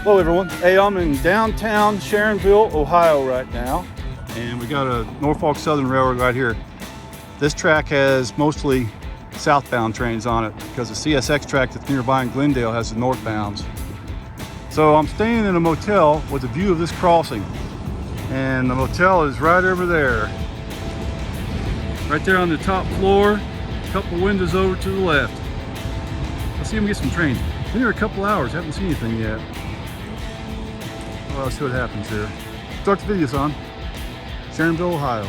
Hello everyone. Hey, I'm in downtown Sharonville, Ohio right now. And we got a Norfolk Southern Railroad right here. This track has mostly southbound trains on it because the CSX track that's nearby in Glendale has the northbounds. So I'm staying in a motel with a view of this crossing. And the motel is right over there. Right there on the top floor, a couple windows over to the left. Let's see if we can get some trains. Been here a couple hours, haven't seen anything yet. Well, let's see what happens here. Start the video, son. Sharonville, Ohio.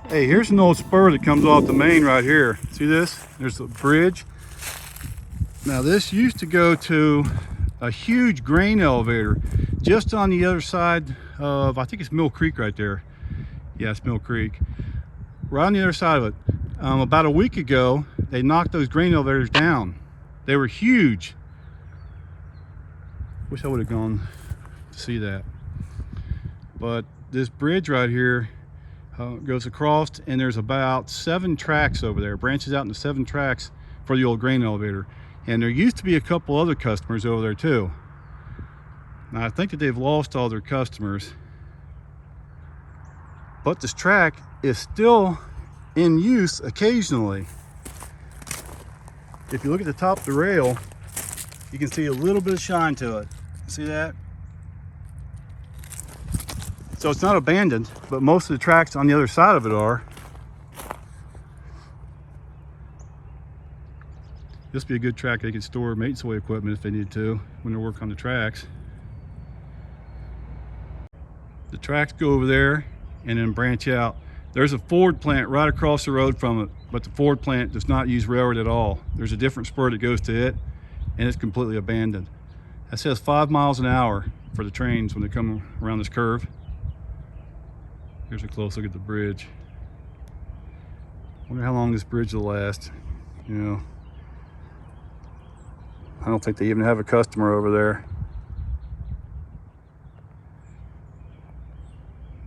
Hey, here's an old spur that comes off the main right here. See this? There's a bridge. Now this used to go to a huge grain elevator just on the other side of, I think it's Mill Creek right there. Yeah, it's Mill Creek. Right on the other side of it. About a week ago, they knocked those grain elevators down. They were huge. Wish I would have gone to see that. But this bridge right here goes across, and there's about 7 tracks over there. Branches out into 7 tracks for the old grain elevator. And there used to be a couple other customers over there too. Now I think that they've lost all their customers. But this track is still in use occasionally. If you look at the top of the rail, you can see a little bit of shine to it. See that? So it's not abandoned, but most of the tracks on the other side of it are. This would be a good track they could store maintenance way equipment if they need to when they work on the tracks. The tracks go over there and then branch out. There's a Ford plant right across the road from it, but the Ford plant does not use railroad at all. There's a different spur that goes to it, and it's completely abandoned. That says 5 miles an hour for the trains when they come around this curve. Here's a close look at the bridge. Wonder how long this bridge will last. You know, I don't think they even have a customer over there.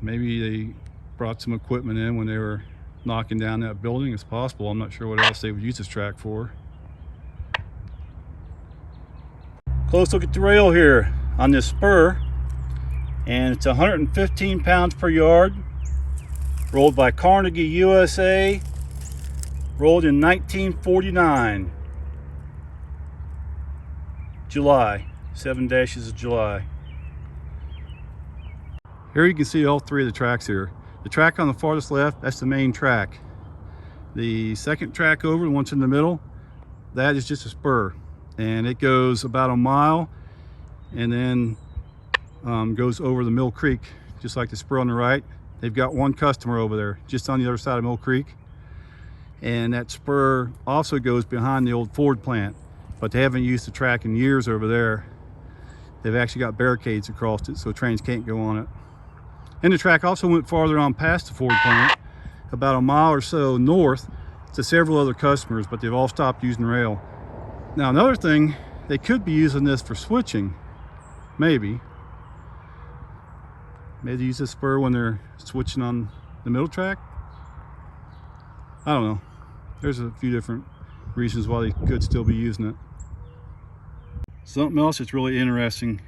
Maybe they brought some equipment in when they were knocking down that building. It's possible. I'm not sure what else they would use this track for. Close look at the rail here on this spur. And it's 115 pounds per yard. Rolled by Carnegie USA. Rolled in 1949. July. 7 dashes of July. Here you can see all 3 of the tracks here. The track on the farthest left, that's the main track. The second track over, the one in the middle, that is just a spur. And it goes about a mile and then goes over the Mill Creek, just like the spur on the right. They've got one customer over there, just on the other side of Mill Creek. And that spur also goes behind the old Ford plant, but they haven't used the track in years over there. They've actually got barricades across it so trains can't go on it. And the track also went farther on past the Ford plant, about a mile or so north, to several other customers, but they've all stopped using rail. Now another thing, they could be using this for switching, maybe. Maybe they use this spur when they're switching on the middle track. I don't know. There's a few different reasons why they could still be using it. Something else that's really interesting,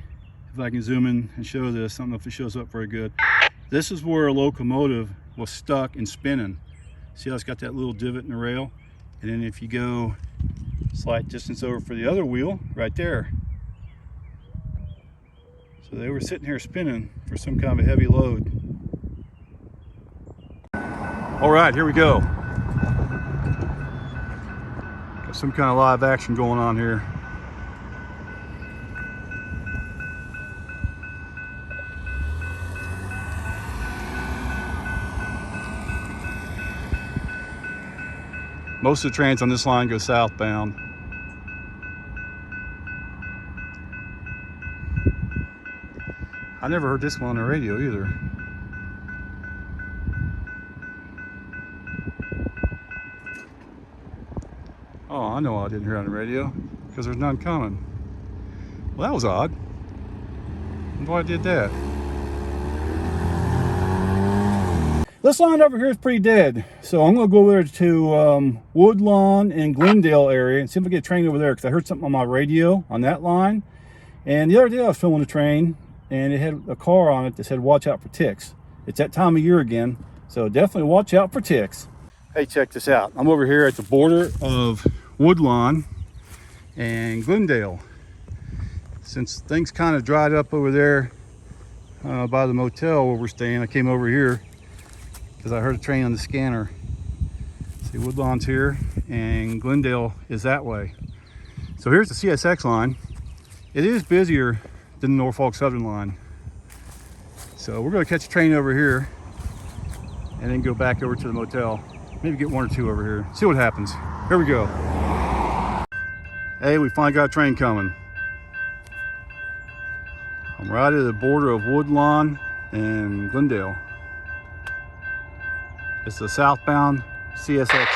if I can zoom in and show this, I don't know if it shows up very good. This is where a locomotive was stuck and spinning. See how it's got that little divot in the rail? And then if you go slight distance over for the other wheel, right there. So they were sitting here spinning for some kind of a heavy load. All right, here we go. Got some kind of live action going on here. Most of the trains on this line go southbound. I never heard this one on the radio either. Oh, I know I didn't hear it on the radio, because there's none coming. Well, that was odd. I wonder why I did that. This line over here is pretty dead, so I'm going to go over there to Woodlawn and Glendale area and see if I get a train over there, because I heard something on my radio on that line. And the other day I was filming a train, and it had a car on it that said, watch out for ticks. It's that time of year again, so definitely watch out for ticks. Hey, check this out. I'm over here at the border of Woodlawn and Glendale. Since things kind of dried up over there by the motel where we're staying, I came over here because I heard a train on the scanner. See, Woodlawn's here and Glendale is that way. So here's the CSX line. It is busier than the Norfolk Southern line. So we're gonna catch a train over here and then go back over to the motel. Maybe get one or two over here. See what happens. Here we go. Hey, we finally got a train coming. I'm right at the border of Woodlawn and Glendale. It's the southbound CSX.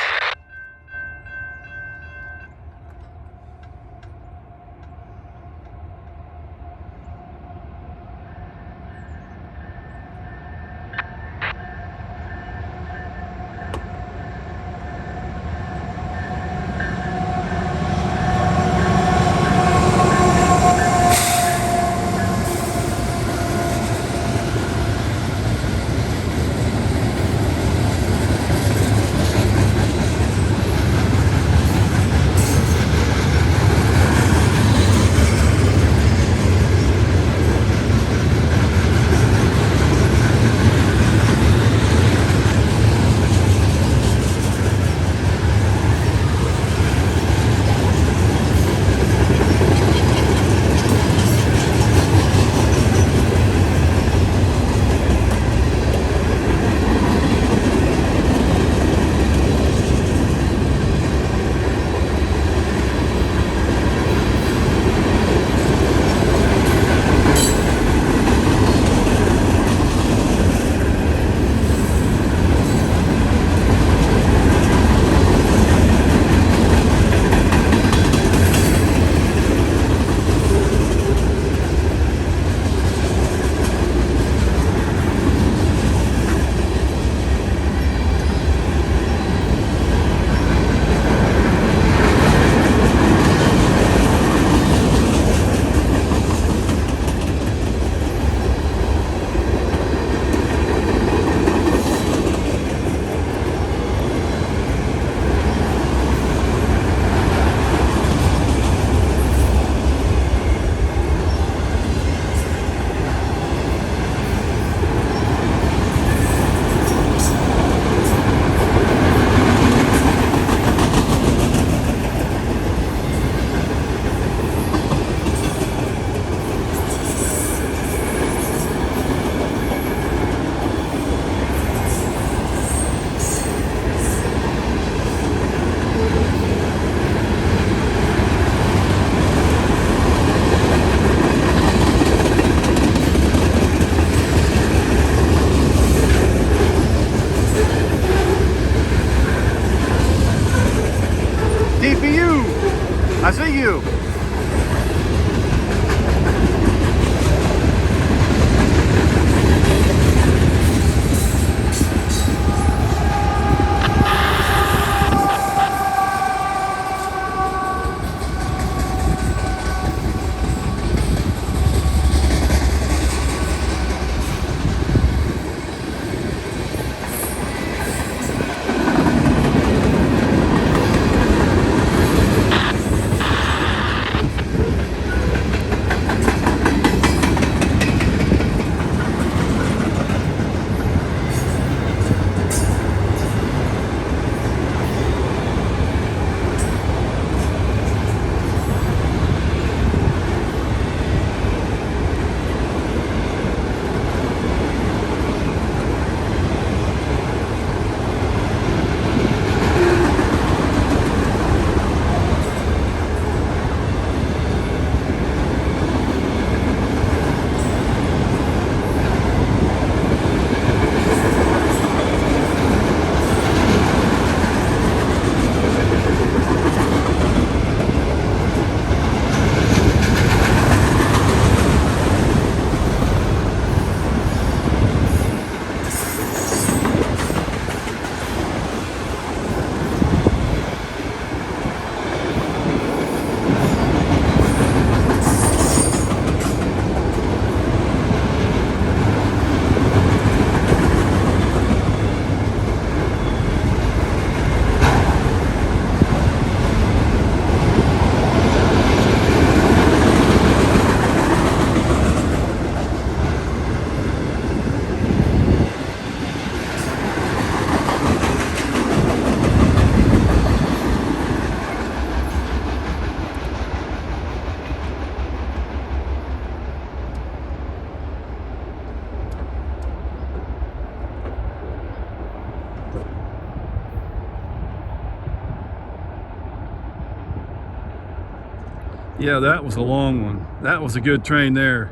Yeah, that was a long one. That was a good train there.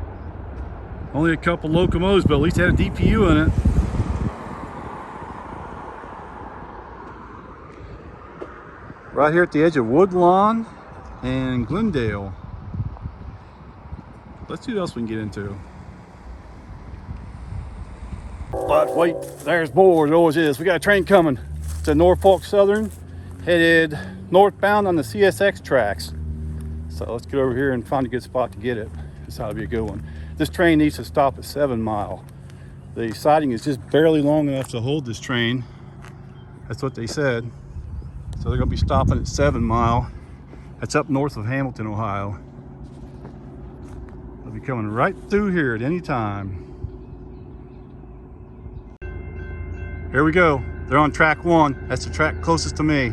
Only a couple locomotives, but at least it had a DPU in it. Right here at the edge of Woodlawn and Glendale. Let's see what else we can get into. But wait, there's more, it always is. We got a train coming to Norfolk Southern, headed northbound on the CSX tracks. So let's get over here and find a good spot to get it. This ought to be a good one. This train needs to stop at 7 Mile. The siding is just barely long enough to hold this train. That's what they said. So they're gonna be stopping at 7 Mile. That's up north of Hamilton, Ohio. They'll be coming right through here at any time. Here we go. They're on track 1. That's the track closest to me.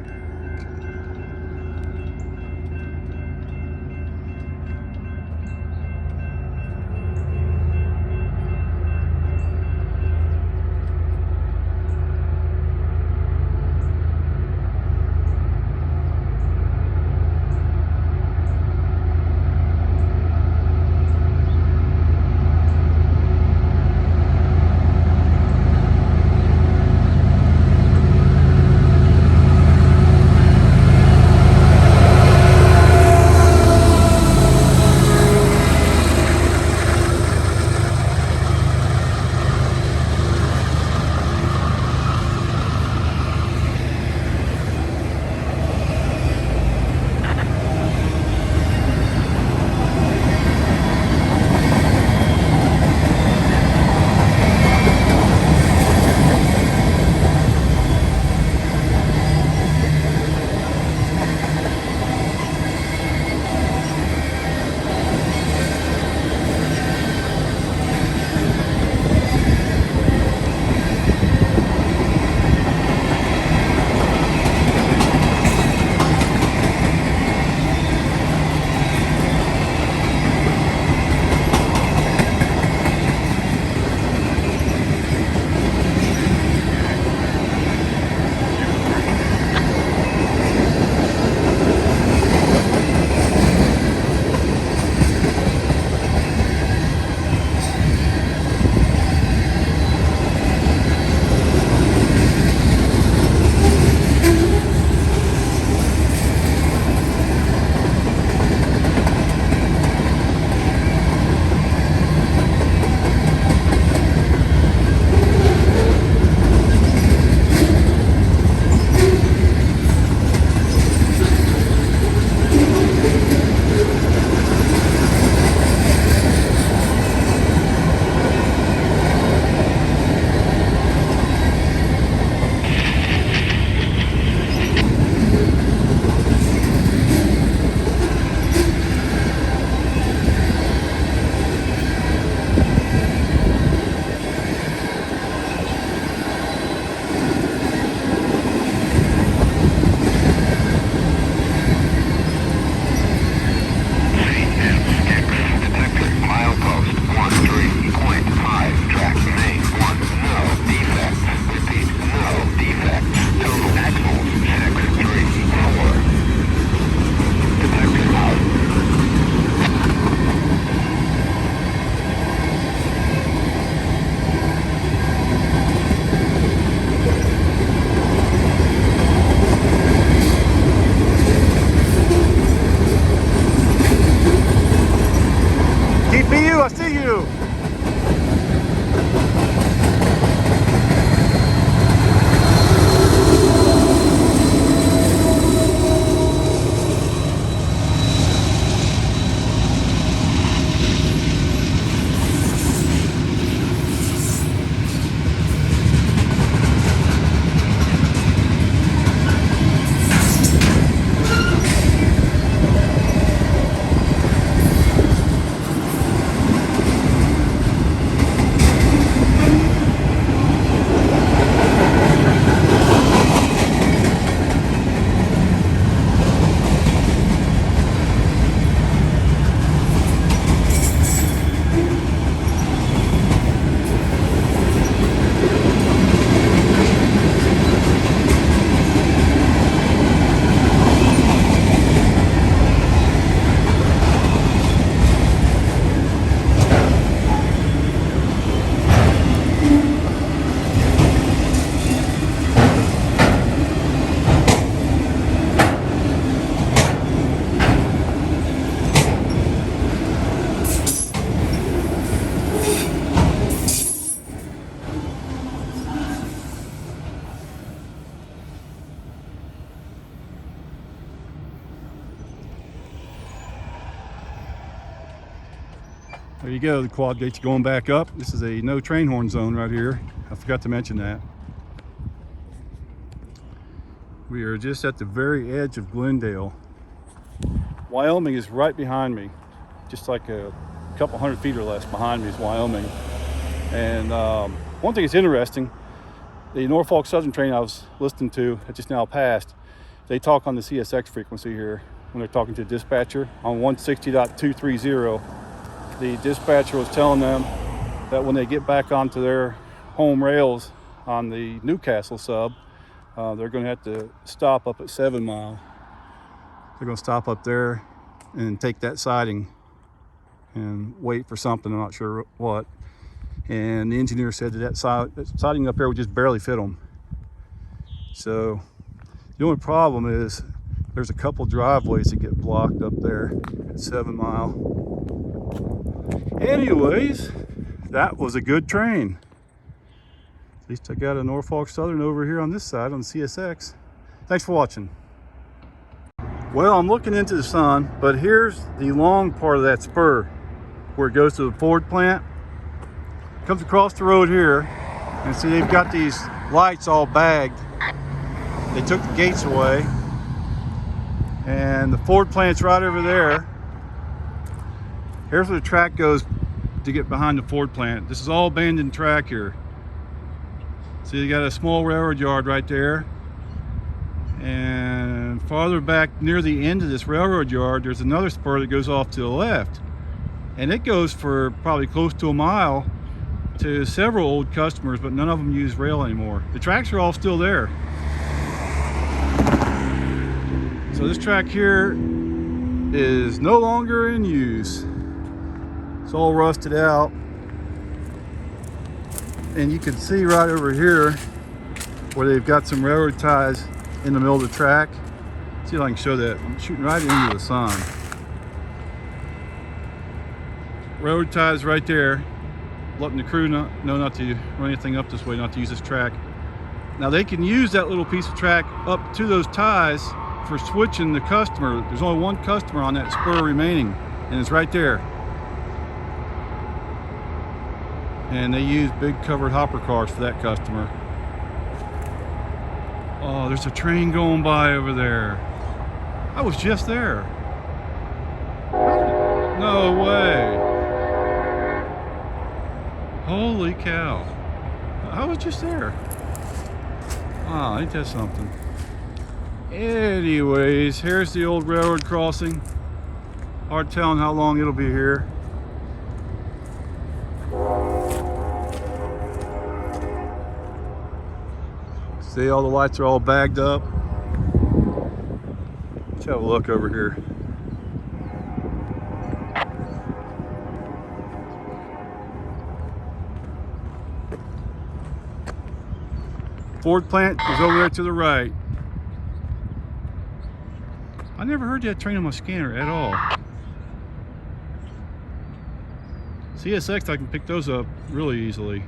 There you go, the quad gate's going back up. This is a no train horn zone right here. I forgot to mention that. We are just at the very edge of Glendale. Wyoming is right behind me. Just like a couple hundred feet or less behind me is Wyoming. And one thing that's interesting, the Norfolk Southern train I was listening to that just now passed, they talk on the CSX frequency here when they're talking to the dispatcher on 160.230. The dispatcher was telling them that when they get back onto their home rails on the Newcastle sub, they're going to have to stop up at 7 Mile. They're going to stop up there and take that siding and wait for something, I'm not sure what. And the engineer said that siding up there would just barely fit them. So the only problem is there's a couple driveways that get blocked up there at 7 Mile. Anyways, that was a good train. At least I got a Norfolk Southern over here on this side on the CSX. Thanks for watching. Well, I'm looking into the sun, but here's the long part of that spur where it goes to the Ford plant. Comes across the road here, and see they've got these lights all bagged. They took the gates away, and the Ford plant's right over there. Here's where the track goes to get behind the Ford plant. This is all abandoned track here. So you got a small railroad yard right there, and farther back near the end of this railroad yard there's another spur that goes off to the left, and it goes for probably close to a mile to several old customers, but none of them use rail anymore. The tracks are all still there. So this track here is no longer in use. It's all rusted out. And you can see right over here where they've got some railroad ties in the middle of the track. See if I can show that. I'm shooting right into the sun. Railroad ties right there, letting the crew know not to run anything up this way, not to use this track. Now they can use that little piece of track up to those ties for switching the customer. There's only one customer on that spur remaining, and it's right there. And they use big covered hopper cars for that customer. Oh, there's a train going by over there. I was just there. No way. Holy cow. I was just there. Ah, ain't that something? Anyways, here's the old railroad crossing. Hard telling how long it'll be here. See, all the lights are all bagged up. Let's have a look over here. Ford plant is over there to the right. I never heard that train on my scanner at all. CSX, I can pick those up really easily.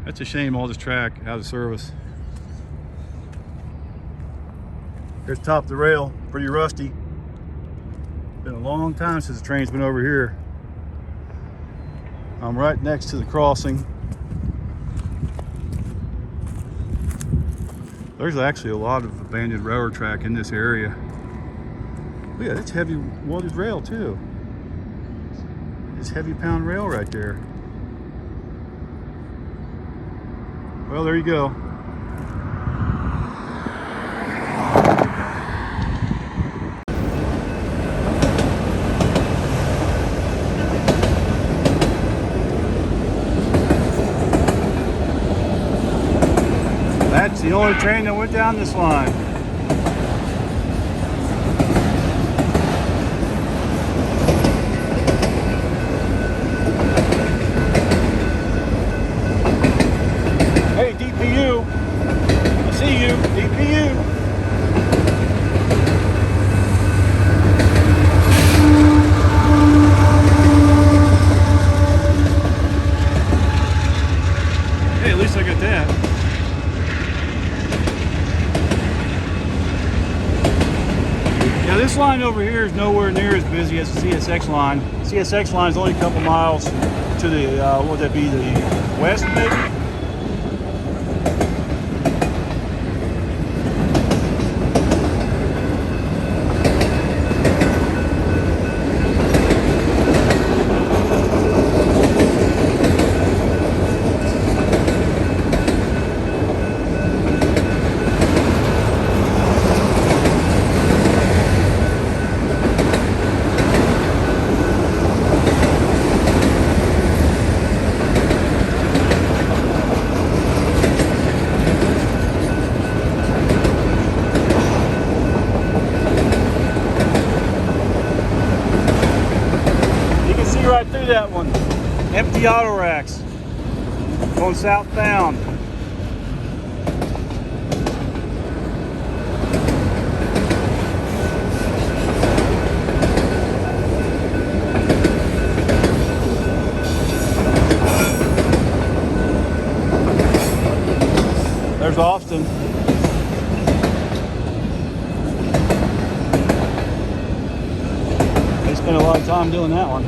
That's a shame, all this track out of service. Here's the top of the rail, pretty rusty. Been a long time since the train's been over here. I'm right next to the crossing. There's actually a lot of abandoned railroad track in this area. Look at that, it's heavy welded rail too. It's heavy pound rail right there. Well, there you go. That's the only train that went down this line. Hey, DPU. I see you, DPU. Hey, at least I got that. This line over here is nowhere near as busy as the CSX line. CSX line is only a couple miles to the, what would that be, the west maybe? Right through that one. Empty auto racks. Going southbound. There's Austin. They spent a lot of time doing that one.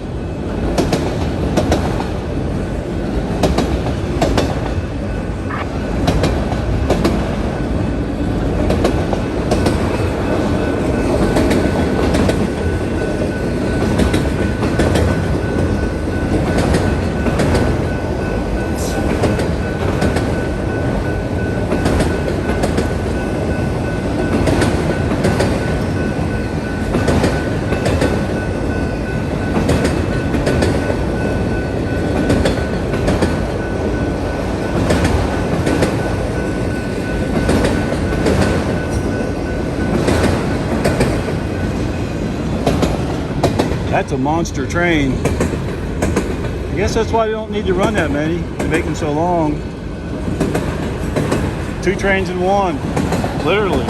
That's a monster train. I guess that's why they don't need to run that many. They make them so long. 2 trains in one, literally.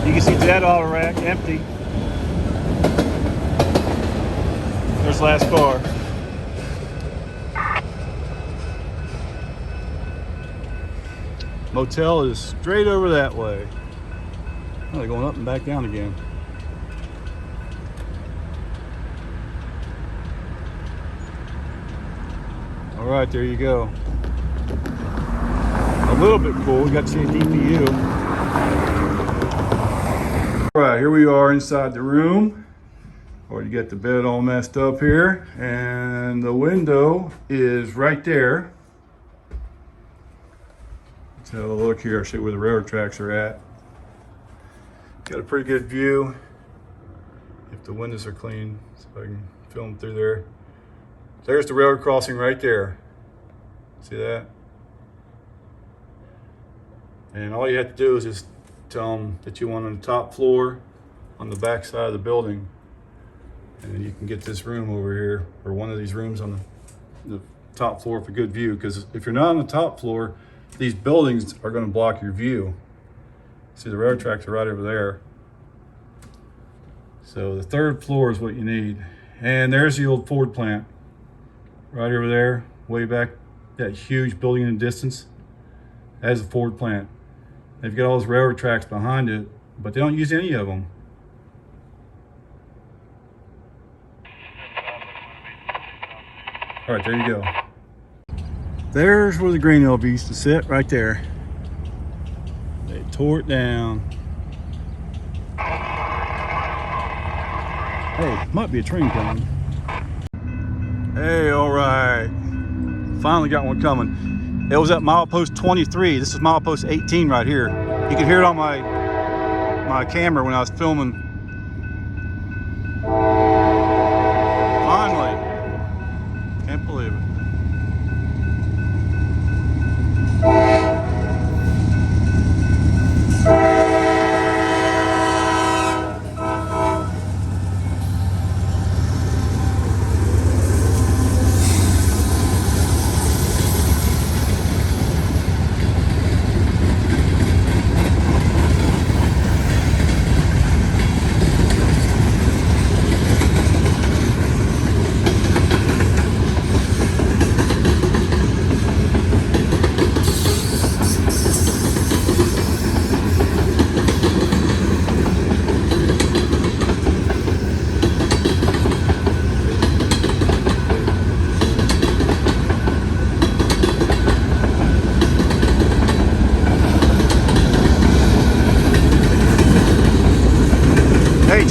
You can see that auto rack empty. There's the last car. Motel is straight over that way. Oh, they're going up and back down again. All right, there you go. A little bit cool. We got to see a DPU. All right, here we are inside the room. Already got the bed all messed up here, and the window is right there. Let's have a look here. I'll show you where the railroad tracks are at. Got a pretty good view if the windows are clean, so I can film through there. There's the railroad crossing right there. See that? And all you have to do is just tell them that you want on the top floor on the back side of the building, and then you can get this room over here, or one of these rooms on the top floor for good view, because if you're not on the top floor, these buildings are going to block your view. See, the railroad tracks are right over there. So the 3rd floor is what you need. And there's the old Ford plant. Right over there, way back, that huge building in the distance. That is the Ford plant. They've got all those railroad tracks behind it, but they don't use any of them. All right, there you go. There's where the grain elevator used to sit, right there. They tore it down. Hey, might be a train coming. Hey, all right. Finally got one coming. It was at milepost 23. This is milepost 18 right here. You can hear it on my camera when I was filming. Finally. Can't believe it.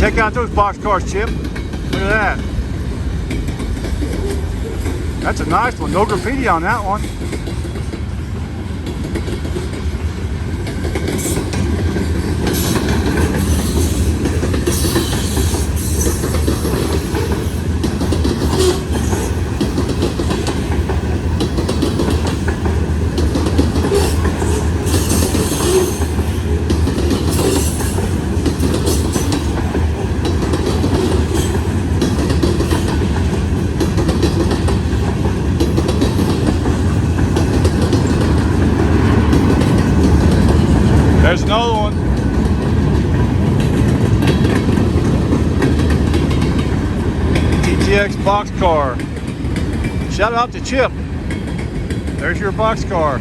Check out those boxcars, Chip. Look at that. That's a nice one. No graffiti on that one. There's another one. TTX boxcar. Shout out to Chip. There's your boxcar.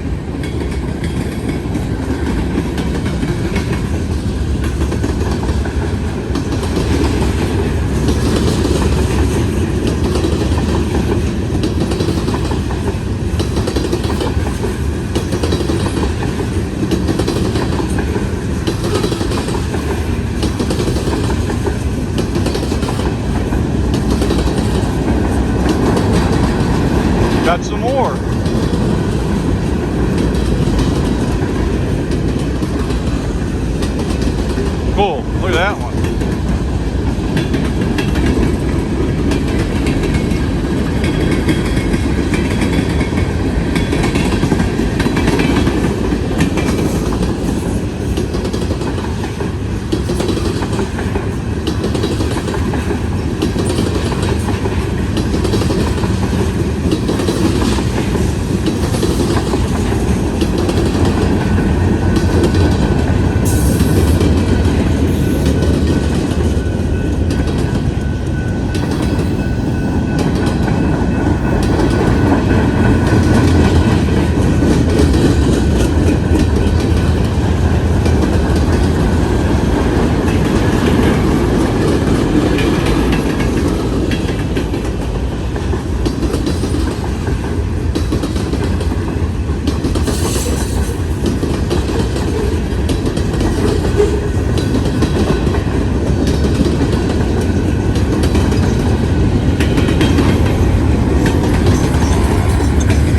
Got some more. Cool. Look at that one.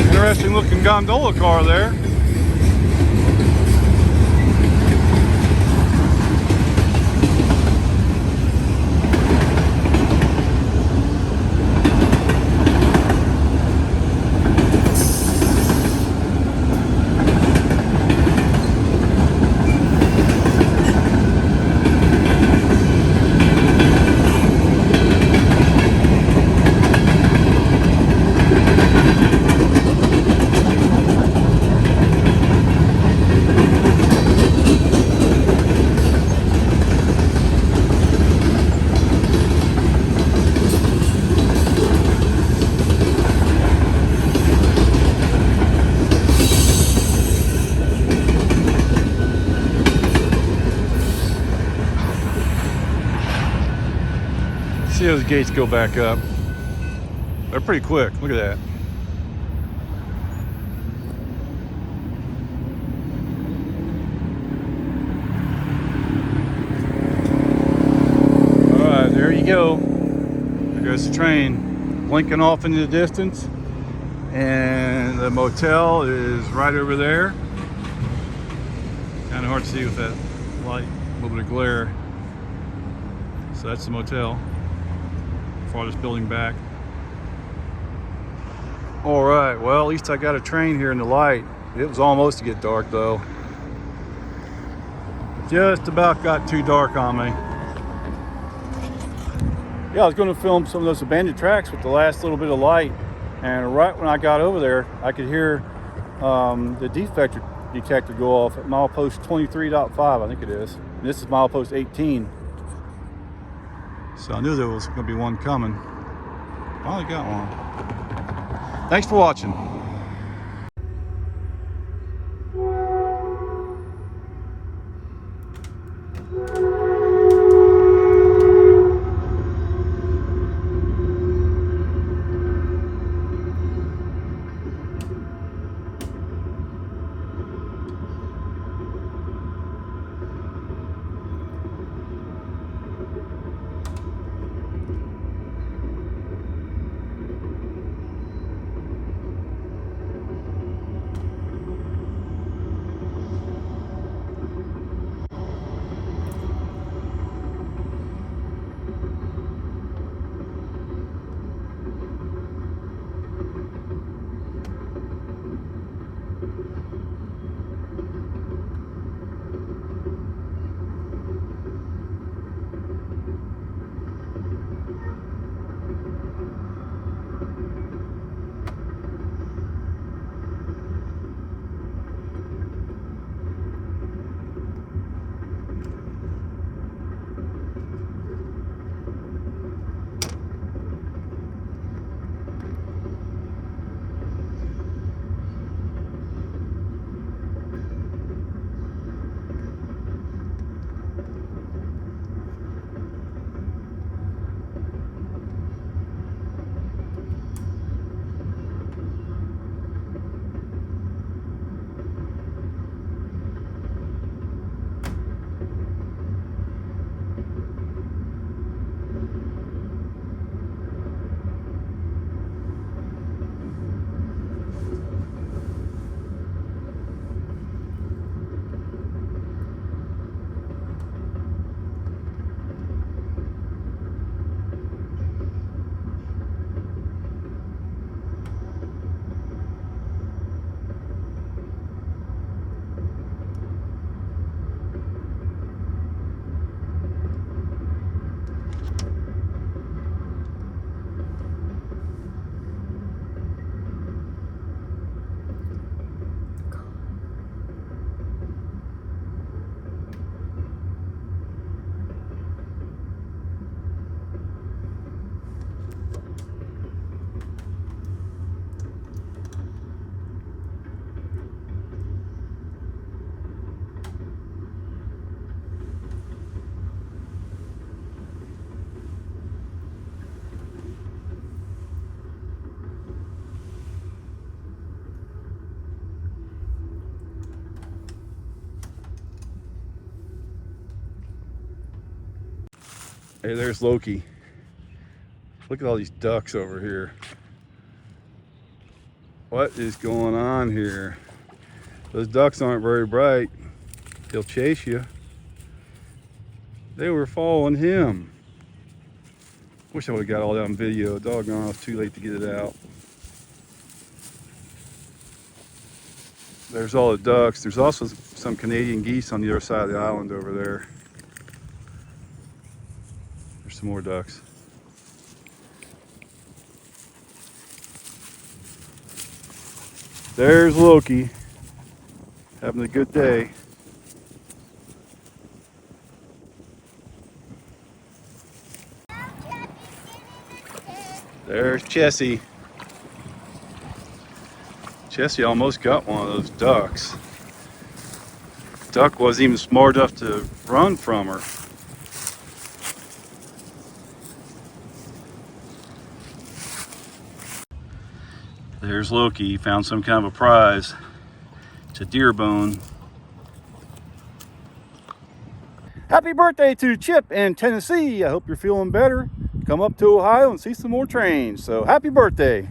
Interesting looking gondola car there. See those gates go back up. They're pretty quick. Look at that. All right, there you go. There goes the train blinking off into the distance. And the motel is right over there. Kind of hard to see with that light, a little bit of glare. So that's the motel. Farthest building back. All right, well, at least I got a train here in the light. It was almost to get dark though. Just about got too dark on me. Yeah, I was going to film some of those abandoned tracks with the last little bit of light, and right when I got over there, I could hear the defect detector go off at milepost 23.5, I think it is. And this is milepost 18. So I knew there was going to be one coming. Finally got one. Thanks for watching. Hey, there's Loki. Look at all these ducks over here. What is going on here? Those ducks aren't very bright. They'll chase you. They were following him. Wish I would have got all that on video. Doggone, it's too late to get it out. There's all the ducks. There's also some Canadian geese on the other side of the island over there. There's some more ducks. There's Loki, having a good day. There's Chessie. Chessie almost got one of those ducks. Duck wasn't even smart enough to run from her. There's Loki. He found some kind of a prize. It's a deer bone. Happy birthday to Chip in Tennessee. I hope you're feeling better. Come up to Ohio and see some more trains. So happy birthday.